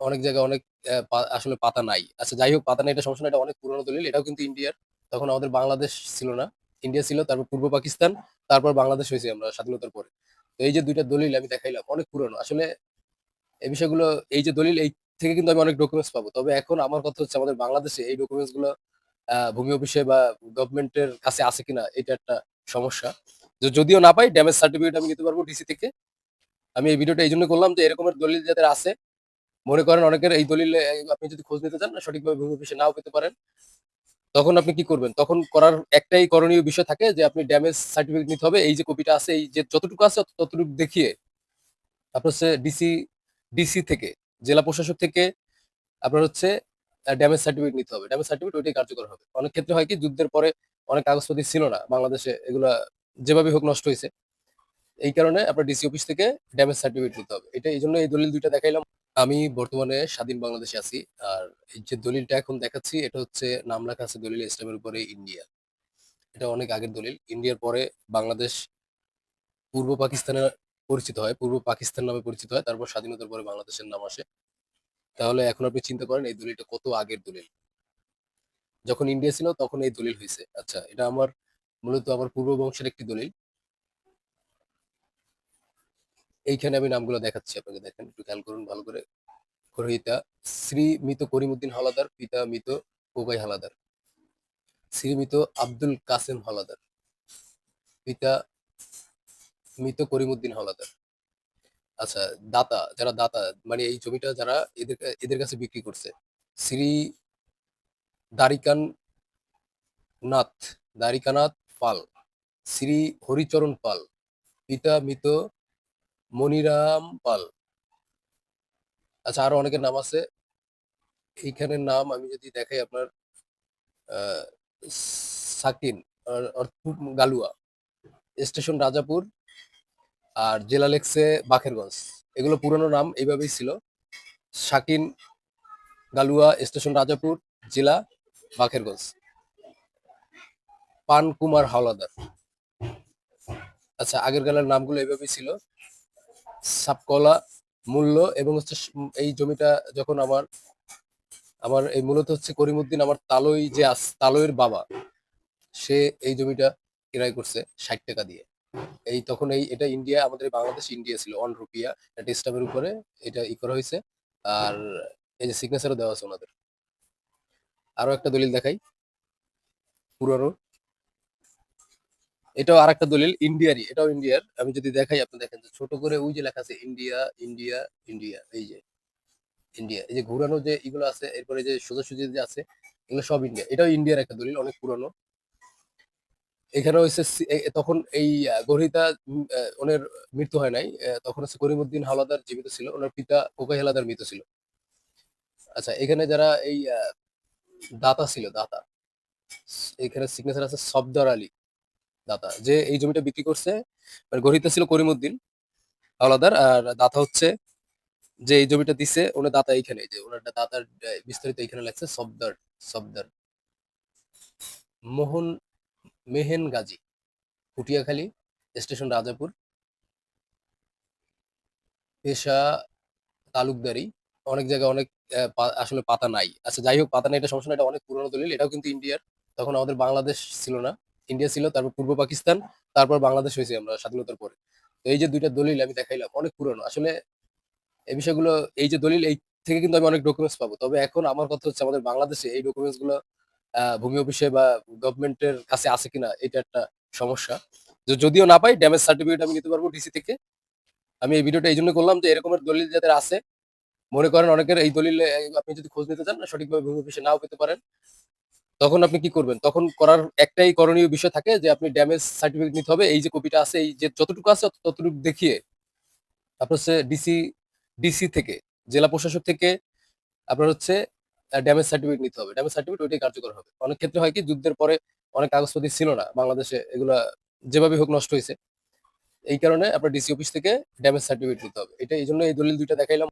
অনেক জায়গায় অনেক আসলে পাতা নাই। আচ্ছা যাই হোক, পাতা নাই এটা সমস্যা না, এটা অনেক পুরনো দলিল। এটাও কিন্তু ইন্ডিয়ার। তখন আমাদের বাংলাদেশ ছিল না। ইন্ডিয়া ছিল, তারপর পূর্ব পাকিস্তান, তারপর বাংলাদেশ হইছি আমরা স্বাধীনতার পরে। তো এই যে ২ টা দলিল আমি দেখাইলাম অনেক পুরনো। আসলে এই বিষয়গুলো, এই যে দলিল, এই থেকে কিন্তু আমি অনেক ডকুমেন্টস পাবো। তবে এখন আমার কথা হচ্ছে আমাদের বাংলাদেশে এই ডকুমেন্টস গুলো ভূমি অফিসে বা গভর্নমেন্টের কাছে আছে কিনা এটা একটা সমস্যা। যদিও না পাই, ড্যামেজ সার্টিফিকেট আমি নিতে পারবো ডিসি থেকে। আমি এই ভিডিওটা এই জন্য করলাম যে এরকমের দলিল যাদের আছে, মনে করেন অনেকের এই দলিল আপনি যদি খোঁজ নিতে চান না, সঠিকভাবে ভূমি অফিসে নাও পেতে পারেন। তখন আপনি কি করবেন? তখন করার একটাই করণীয় বিষয় থাকে যে আপনি ড্যামেজ সার্টিফিকেট নিতে হবে। এই যে কপিটা আছে, এই যে যতটুকু আছে ততটুকু দেখিয়ে আপনার হচ্ছে ডিসি থেকে, জেলা প্রশাসক থেকে আপনার হচ্ছে ড্যামেজ সার্টিফিকেট নিতে হবে। ড্যামেজ সার্টিফিকেট ওইটাই কার্যকর হবে। অনেক ক্ষেত্রে হয় কি, যুদ্ধের পরে অনেক কাগজপাতি ছিল না বাংলাদেশে, এগুলা যেভাবে হোক নষ্ট হয়েছে। এই কারণে আপনার ডিসি অফিস থেকে ড্যামেজ সার্টিফিকেট নিতে হবে। এটা এই জন্য এই দলিল ২টা দেখাইলাম। আমি বর্তমানে স্বাধীন বাংলাদেশে আছি। আর এই যে দলিলটা এখন দেখাচ্ছি, এটা হচ্ছে নাম লেখা আছে দলিলে ইসলামের উপরে ইন্ডিয়া। এটা অনেক আগের দলিল। ইন্ডিয়ার পরে বাংলাদেশ পূর্ব পাকিস্তানে পরিচিত হয়, পূর্ব পাকিস্তান নামে পরিচিত হয়। তারপর স্বাধীনতার পরে বাংলাদেশের নাম আসে। তাহলে এখন আপনি চিন্তা করেন এই দলিলটা কত আগের দলিল। যখন ইন্ডিয়া ছিল তখন এই দলিল হয়েছে। আচ্ছা, এটা আমার মূলত আমার পূর্ব বংশের একটি দলিল। এইখানে আমি নামগুলো দেখাচ্ছি আপনাকে, দেখেন একটু খেয়াল করুন ভালো করে। গ্রহীতা শ্রী মৃত করিমউদ্দিন হাওলাদার, পিতা মৃত কোকাই হাওলাদার। শ্রী মৃত আব্দুল কাসেম হাওলাদার, পিতা মৃত করিমউদ্দিন হাওলাদার। আচ্ছা, দাতা, যারা দাতা মানে এই জমিটা যারা এদের এদের কাছে বিক্রি করছে, শ্রী দ্বারিকান নাথ, দ্বারিকানাথ পাল, শ্রী হরিচরণ পাল, পিতা মৃত মনিরাম পাল। আচ্ছা, আরো অনেকের নাম আছে। এইখানের নাম আমি যদি দেখাই আপনার, আহ, সাকিন, গালুয়া, স্টেশন রাজাপুর, আর জেলা লেগছে বাকেরগঞ্জ। এগুলো পুরনো নাম এইভাবেই ছিল। শাকিন গালুয়া, স্টেশন রাজাপুর, জেলা বাকেরগঞ্জ। পান কুমার হাওলাদার। আচ্ছা, আগের কালের নামগুলো এইভাবেই ছিল। সাপকলা মূল্য, এবং হচ্ছে এই জমিটা যখন আমার আমার এই মূলত হচ্ছে করিমউদ্দিন, আমার তালই যে তালইয়ের বাবা, সে এই জমিটা ক্রয় করছে ৬০ টাকা দিয়ে। এই তখন এটা ইন্ডিয়া, আমাদের বাংলাদেশ ইন্ডিয়া ছিল ১ রুপিয়া একটা স্টাম্পের উপরে এটা করা হয়েছে। আর এই যে সিগনেচারও দেওয়া আছে ওনাদের। আরো একটা দলিল দেখাই পুরনো। এটাও আর একটা দলিল ইন্ডিয়ারই, এটাও ইন্ডিয়ার। আমি যদি দেখাই, আপনি দেখেন যে ছোট করে ওই যে লেখা আছে ইন্ডিয়া, ইন্ডিয়া, ইন্ডিয়া। এই যে ইন্ডিয়া, এই যে ঘুরানো যে এগুলো আছে, এরপরে যে সোজাসুজি যে আছে, এগুলো সব ইন্ডিয়া। এটাও ইন্ডিয়ার একটা দলিল, অনেক পুরনো। এখানে হচ্ছে তখন এই গ্রহীতা ওনার মৃত্যু হয় নাই। তখন হচ্ছে করিমউদ্দিন হাওলাদার জীবিত ছিল, ওনার পিতা কোকাই হাওলাদার মৃত ছিল। আচ্ছা, এখানে যারা এই দাতা ছিল, দাতা, এখানে সিগনেচার আছে সফদর আলী দাতা, যে এই জমিটা বিক্রি করছে। মানে গ্রহীতা ছিল করিমউদ্দিন হাওলাদার, আর দাতা হচ্ছে যে এই জমিটা দিছে ওনার দাতা। এইখানে এই যে ওনার দাতার বিস্তারিত এইখানে লেখছে সফদর, সফদর মোহন মেহেন গাজী, পুটিয়াখালী, স্টেশন রাজাপুর, পেশা তালুকদারি। অনেক জায়গায় অনেক আসলে পাতা নাই। আচ্ছা যাই হোক, পাতা নাই এটা সমস্যা না, এটা অনেক পুরনো দলিল। এটাও কিন্তু ইন্ডিয়ার। তখন আমাদের বাংলাদেশ ছিল না। ইন্ডিয়া ছিল, তারপর পূর্ব পাকিস্তান, তারপর বাংলাদেশ হয়েছি আমরা স্বাধীনতার পরে। তো এই যে ২ টা দলিল আমি দেখাইলাম অনেক পুরনো। আসলে এই বিষয়গুলো, এই যে দলিল, এই থেকে কিন্তু আমি অনেক ডকুমেন্টস পাবো। তবে এখন আমার কথা হচ্ছে আমাদের বাংলাদেশে এই ডকুমেন্টস গুলো ভূমি অফিসে বা গভর্নমেন্টের কাছে আছে কিনা এটা একটা সমস্যা। যদিও না পাই, ড্যামেজ সার্টিফিকেট আমি নিতে পারবো ডিসি থেকে। আমি এই ভিডিওটা এই জন্য করলাম যে এরকমের দলিল যাদের আছে, মনে করেন অনেকের এই দলিল আপনি যদি খোঁজ নিতে চান না, সঠিকভাবে ভূমি অফিসে নাও পেতে পারেন। তখন আপনি কি করবেন? তখন করার একটাই করণীয় বিষয় থাকে যে আপনি ড্যামেজ সার্টিফিকেট নিতে হবে। এই যে কপিটা আছে, এই যে যতটুকু আছে ততটুকু দেখিয়ে আপনার হচ্ছে ডিসি থেকে, জেলা প্রশাসক থেকে আপনার হচ্ছে ড্যামেজ সার্টিফিকেট নিতে হবে। ড্যামেজ সার্টিফিকেট ওইটাই কার্যকর হবে। অনেক ক্ষেত্রে হয় কি, যুদ্ধের পরে অনেক কাগজপাতি ছিল না বাংলাদেশে, এগুলা যেভাবে হোক নষ্ট হয়েছে। এই কারণে আপনার ডিসি অফিস থেকে ড্যামেজ সার্টিফিকেট নিতে হবে। এটা এই জন্য এই দলিল ২টা দেখাইলাম।